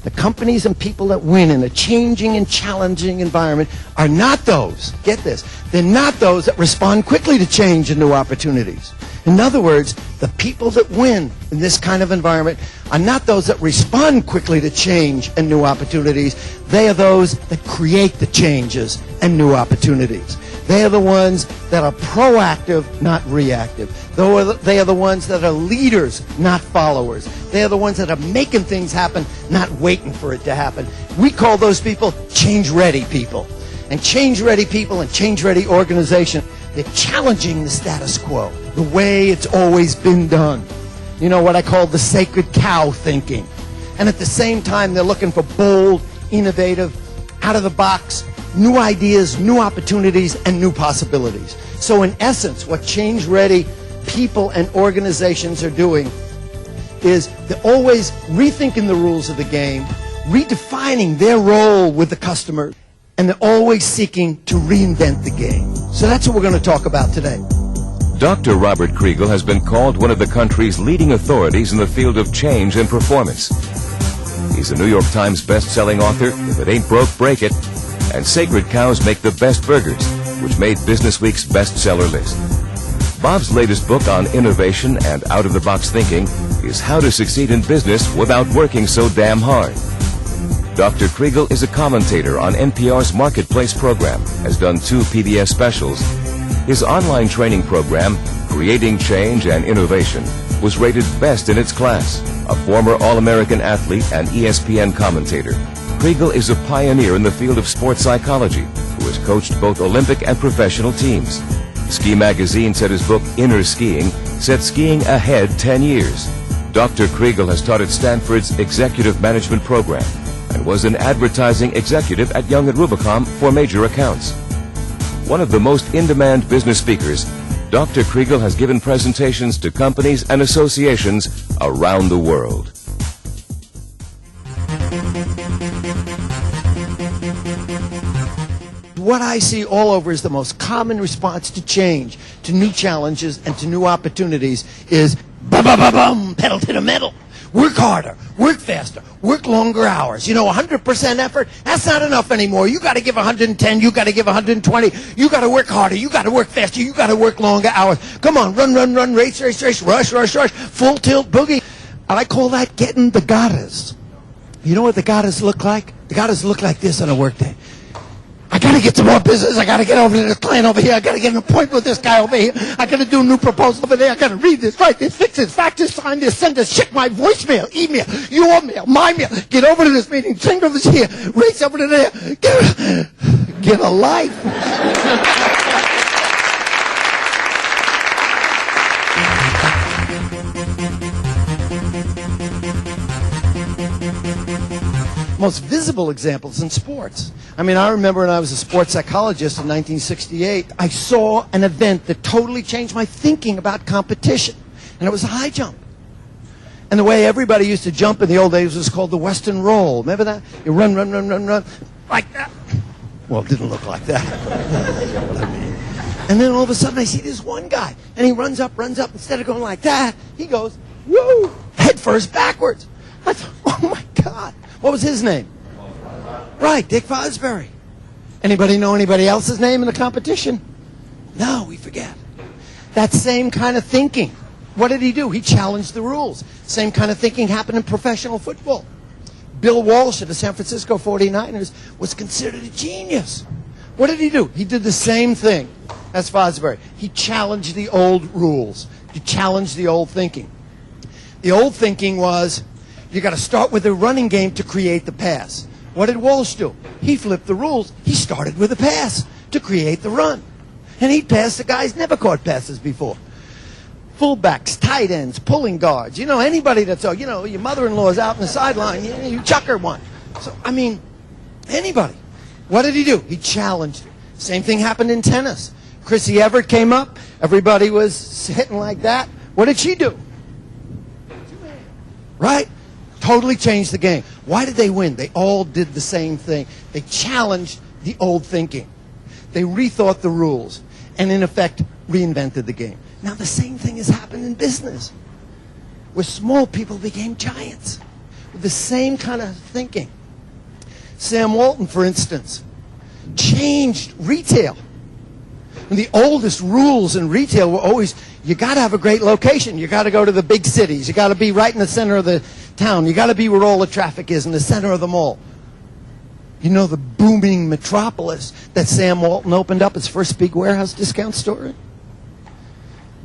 The companies and people that win in a changing and challenging environment are not those, get this, they're not those that respond quickly to change and new opportunities. In other words, the people that win in this kind of environment are not those that respond quickly to change and new opportunities. They are those that create the changes and new opportunities. They are the ones that are proactive, not reactive. They are the ones that are leaders, not followers. They are the ones that are making things happen, not waiting for it to happen. We call those people change-ready people. And change-ready people and change-ready organization, they're challenging the status quo, the way it's always been done. You know, what I call the sacred cow thinking. And at the same time, they're looking for bold, innovative, out-of-the-box, new ideas, new opportunities, and new possibilities. So in essence, what change-ready people and organizations are doing is they're always rethinking the rules of the game, redefining their role with the customer, and they're always seeking to reinvent the game. So that's what we're going to talk about today. Dr. Robert Kriegel has been called one of the country's leading authorities in the field of change and performance. He's a New York Times best-selling author, If It Ain't Broke, Break It, and Sacred Cows Make the Best Burgers, which made Business Week's bestseller list. Bob's latest book on innovation and out-of-the-box thinking is How to Succeed in Business Without Working So Damn Hard. Dr. Kriegel is a commentator on NPR's Marketplace program, has done 2 PBS specials. His online training program, Creating Change and Innovation, was rated best in its class. A former All-American athlete and ESPN commentator, Kriegel is a pioneer in the field of sports psychology who has coached both Olympic and professional teams. Ski Magazine said his book, Inner Skiing, set skiing ahead 10 years. Dr. Kriegel has taught at Stanford's Executive Management Program and was an advertising executive at Young & Rubicam for major accounts. One of the most in-demand business speakers, Dr. Kriegel has given presentations to companies and associations around the world. What I see all over is the most common response to change, to new challenges, and to new opportunities is ba-ba-ba-bum, pedal to the metal. Work harder, work faster, work longer hours. You know, 100% effort, that's not enough anymore. You got to give 110, you got to give 120. You got to work harder, you got to work faster, you got to work longer hours. Come on, run, run, run, race, race, race, rush, rush, rush, full tilt boogie. I call that getting the goddess. You know what the goddess look like? The goddess look like this on a work day. I got to get some more business. I got to get over to this client over here. I got to get an appointment with this guy over here. I got to do a new proposal over there. I got to read this, write this, fix this, fax this, sign this, send this, check my voicemail, email, your mail, my mail. Get over to this meeting, send over here, race over to there. Get a life. Most visible examples in sports. I mean, I remember when I was a sports psychologist in 1968, I saw an event that totally changed my thinking about competition, and it was a high jump. And the way everybody used to jump in the old days was called the Western roll. Remember that? You run, run, run, run, run, like that. Well, it didn't look like that. You know what I mean? And then all of a sudden I see this one guy, and he runs up, instead of going like that, he goes, woo, head first backwards. I thought, oh my God. What was his name? Right, Dick Fosbury. Anybody know anybody else's name in the competition? No, we forget. That same kind of thinking. What did he do? He challenged the rules. Same kind of thinking happened in professional football. Bill Walsh of the San Francisco 49ers was considered a genius. What did he do? He did the same thing as Fosbury. He challenged the old rules. He challenged the old thinking. The old thinking was, you got to start with a running game to create the pass. What did Walsh do? He flipped the rules. He started with a pass to create the run. And he passed the guys never caught passes before. Fullbacks, tight ends, pulling guards. You know, anybody that's, you know, your mother-in-law's out on the sideline, you chuck her one. So, I mean, anybody. What did he do? He challenged it. Same thing happened in tennis. Chrissy Everett came up. Everybody was hitting like that. What did she do? Right? Totally changed the game. Why did they win? They all did the same thing. They challenged the old thinking. They rethought the rules and, in effect, reinvented the game. Now, the same thing has happened in business, where small people became giants, with the same kind of thinking. Sam Walton, for instance, changed retail. And the oldest rules in retail were always, you got to have a great location. You got to go to the big cities. You got to be right in the center of the town. You got to be where all the traffic is, in the center of the mall. You know the booming metropolis that Sam Walton opened up his first big warehouse discount store in?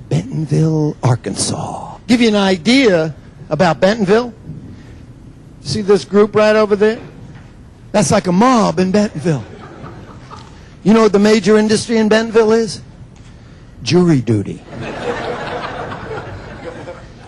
Bentonville, Arkansas. Give you an idea about Bentonville. See this group right over there? That's like a mob in Bentonville. You know what the major industry in Bentonville is? Jury duty.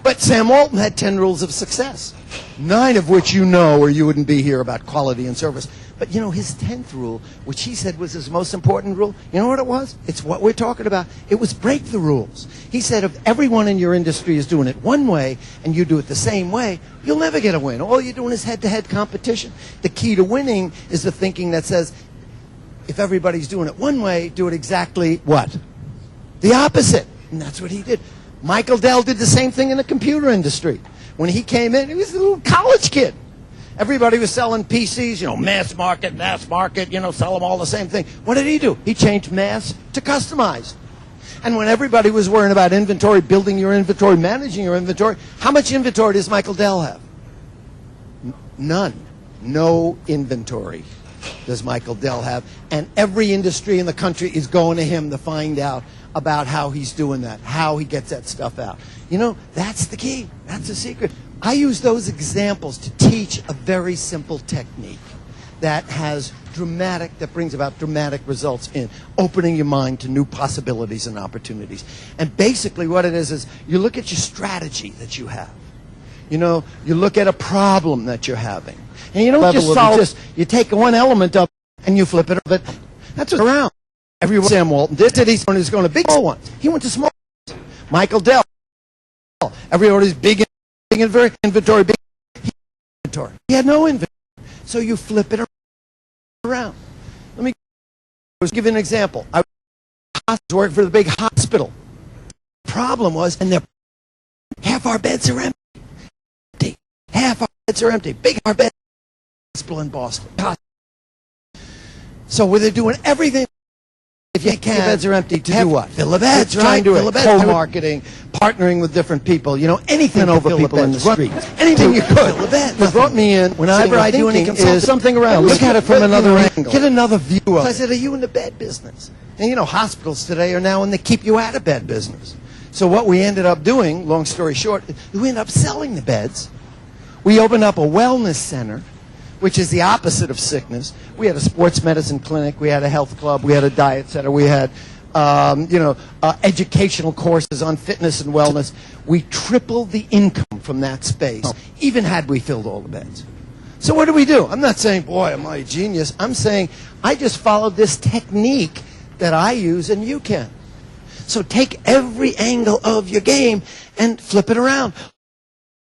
But Sam Walton had 10 rules of success, 9 of which you know, or you wouldn't be here, about quality and service. But you know, his 10th rule, which he said was his most important rule, you know what it was? It's what we're talking about. It was break the rules. He said if everyone in your industry is doing it one way and you do it the same way, you'll never get a win. All you're doing is head-to-head competition. The key to winning is the thinking that says, if everybody's doing it one way, do it exactly what? The opposite. And that's what he did. Michael Dell did the same thing in the computer industry. When he came in, he was a little college kid. Everybody was selling PCs, you know, mass market, you know, sell them all the same thing. What did he do? He changed mass to customized. And when everybody was worrying about inventory, building your inventory, managing your inventory, how much inventory does Michael Dell have? None. No inventory does Michael Dell have. And every industry in the country is going to him to find out about how he's doing that, how he gets that stuff out. You know, that's the key. That's the secret. I use those examples to teach a very simple technique that brings about dramatic results in opening your mind to new possibilities and opportunities. And basically what it is you look at your strategy that you have. You know, you look at a problem that you're having. And you don't just solve it, you take one element of it and you flip it. But that's what's around. Everyone, Sam Walton did it. He's going to big small ones. He went to small ones. Michael Dell. Everybody's big inventory, big inventory. He had no inventory. So you flip it around. Let me give you an example. I was working for the big hospital. The problem was, half our beds are empty. Half our beds are empty. Big our beds. Hospital in Boston. So where they're doing everything. If you can't, beds are empty to do what? Fill the beds, right? Fill the beds. Co-marketing, partnering with different people. You know, anything over people in the streets. Anything you could. Fill the beds. What brought me in, whenever I do any consulting, something around. Look at it from another angle. Get another view of it. I said, are you in the bed business? And you know, hospitals today are now in the keep you out of bed business. So what we ended up doing, long story short, we ended up selling the beds. We opened up a wellness center, which is the opposite of sickness. We had a sports medicine clinic, we had a health club, we had a diet center, we had educational courses on fitness and wellness. We tripled the income from that space, even had we filled all the beds. So what do? I'm not saying, boy, am I a genius. I'm saying I just followed this technique that I use and you can. So take every angle of your game and flip it around.